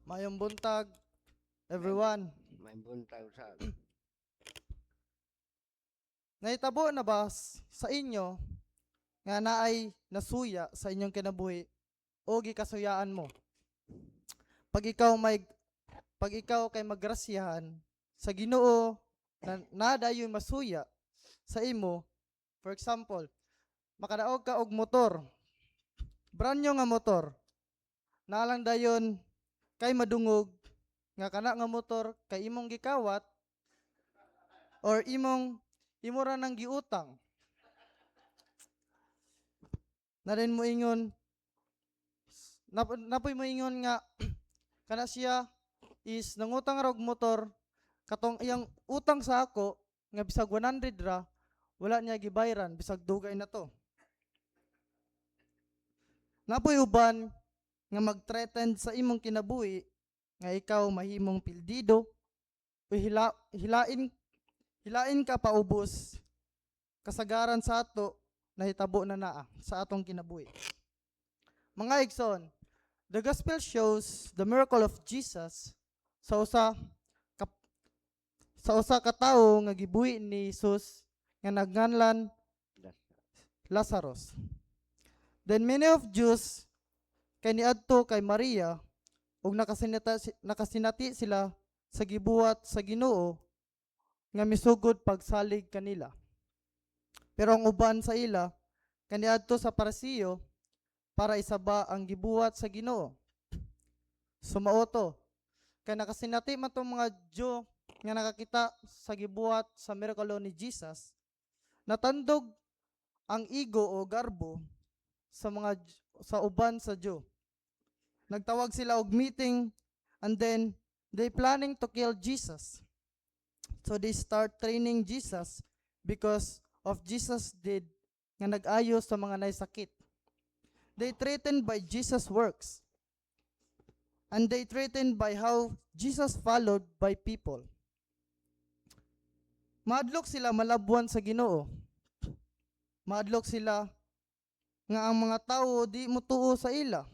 Mayong buntag, everyone. May buntag sa Nahitabo na ba sa inyo nga naay nasuya sa inyong kinabuhi o gikasuyaan mo? Pag ikaw may pag ikaw kay magrasyahan sa Ginoo na nadayon masuya sa imo, for example, makadaog ka og motor, brand new nga motor, nalang dayon kay madungog nga kana nga motor kay imong gikawat or imo ra nang giutang. Na rin mo ingon napoy mo ingon nga kana siya is nangutang ra og motor katong iyang utang sa ako nga bisag 100 ra wala niya gibayran bisag dugay na to. Napoy uban nga mag-threaten sa imong kinabuhi nga ikaw mahimong pildido o hilain ka paubos kasagaran sa ato nahitabo na naa sa atong kinabuhi. Mga igsoon, the gospel shows the miracle of Jesus sa usa ka tawo nga gibuhi ni Jesus nga nagnganlan Lazarus. Then many of Jews kay niadto kay Maria ug nakasinati sila sa gibuhat sa Ginoo nga misugod pagsalig kanila. Pero ang uban sa ila kaniadto sa Parisiyo para isaba ang gibuhat sa Ginoo. Sumauto kay nakasinati man tong mga Diyo nga nakakita sa gibuhat sa miracle ni Jesus, natandog ang ego o garbo sa uban sa Diyo. Nagtawag sila og meeting and then they planning to kill Jesus. So they start training Jesus because of Jesus did nga nag-ayo sa mga naysakit. They threatened by Jesus' works. And they threatened by how Jesus followed by people. Maadlok sila malabuan sa Ginoo. Maadlok sila nga ang mga tao di mutuo sa ila.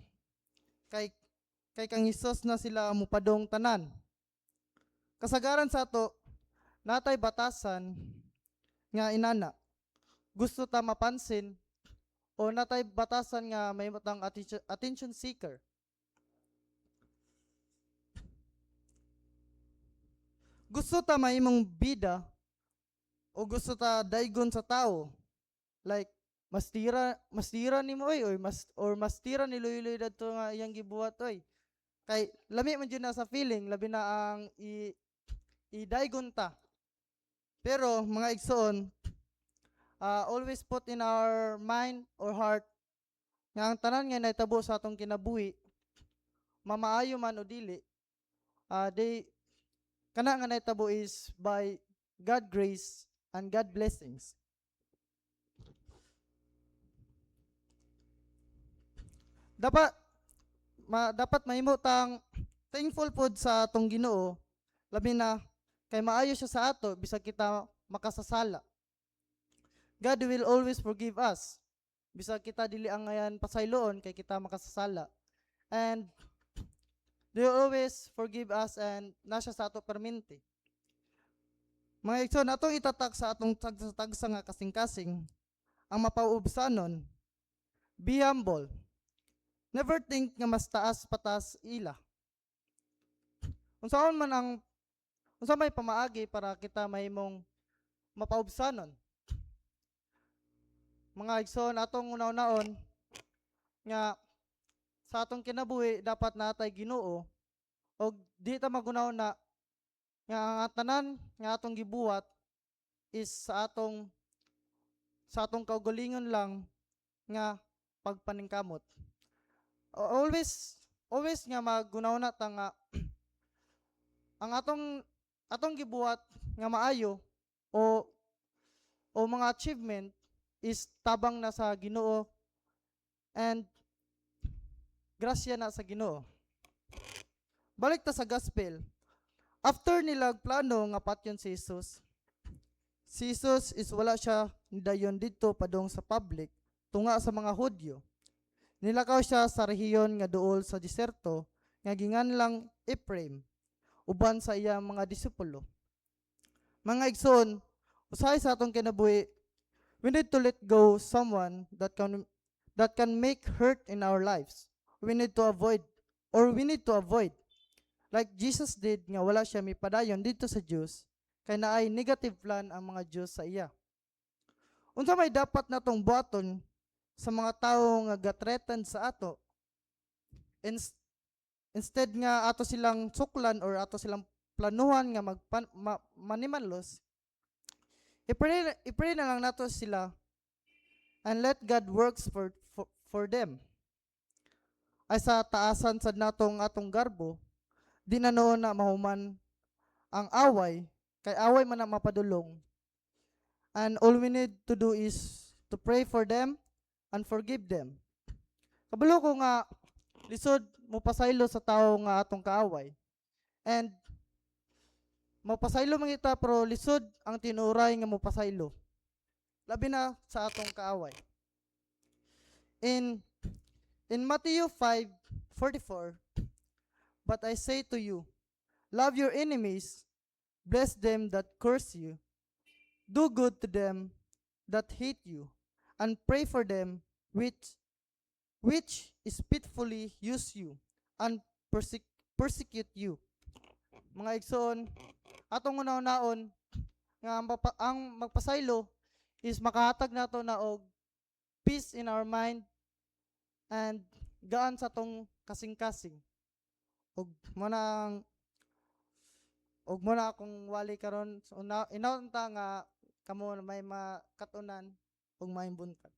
Kay kang Hesus na sila mupadong tanan. Kasagaran sa ato, natay batasan nga inana. Gusto ta mapansin o natay batasan nga may matang attention seeker. Gusto ta mahimong bida o gusto ta daygon sa tao. Like mastira ni mo or mastira ni Luy dadto nga iyang gibuhat oy. Kay lami man jud na sa feeling labi na ang i-daygon ta. Pero mga igsoon, always put in our mind or heart nga ang tanan nga nahitabo sa atong kinabuhi mamaayo man o dili, kana nga nahitabo is by God grace and God blessings. Dapat mahimo tang thankful pod sa atong Ginoo labi na kay maayo siya sa ato bisag kita makasasala. God will always forgive us bisag kita dili ang ngayan pasayloon kay kita makasasala. And they will always forgive us and nasya sa ato permente. Mga igsoon, atong itatak sa atong tagsa nga kasing-kasing ang mapauubsanon. Be humble. Never think nga mas taas patas ila. Unsa may pamaagi para kita mahimong mapaubsanon. Mga igsoon, atong unaw-naon nga sa atong kinabuhi dapat natay Ginoo og di ta magunaw na nga ang tanan nga atong gibuhat is sa atong kaugalingon lang nga pagpaningkamot. Always nga magunaw na ta nga ang atong gibuhat nga maayo o mga achievement is tabang na sa Ginoo and grasya na sa Ginoo. Balik ta sa gospel. After nila plano nga patyon si Jesus is wala siya dayon didto padong sa public tunga sa mga Hudyo. Nilakaw siya sa rehiyon nga duol sa diserto nga ginganlang Ephraim uban sa iya mga disipulo. Mga igsoon, usahay sa atong kinabuhi, we need to let go someone that can make hurt in our lives. We need to avoid like Jesus did nga wala siya mipadayon dito sa Diyos kay naay negative plan ang mga Diyos sa iya. Unsa may dapat natong buhaton sa mga tawo nga gatretan sa ato instead nga ato silang suklan or ato silang planuhan nga manimanlos, i-pray na lang nato sila and let God works for them. Ay sa taasan sad natong atong garbo, di na noon na mahuman ang away, kay away man na mapadulong. And all we need to do is to pray for them and forgive them. Kabalo ko nga lisod mo pasaylo sa tao nga atong kaaway. And mapasaylo man kita pero lisod ang tinuray nga mo pasaylo. Labi na sa atong kaaway. In Matthew 5:44, but I say to you, love your enemies, bless them that curse you, do good to them that hate you, and pray for them which spitefully use you and persecute you. Mga igsoon, atong una-unaon nga ang magpasaylo is makahatag nato na og peace in our mind and gaan sa tong kasing-kasing. Og mo na akong wali karon, so inaunta nga kamo may makatunan og mahimbun ka.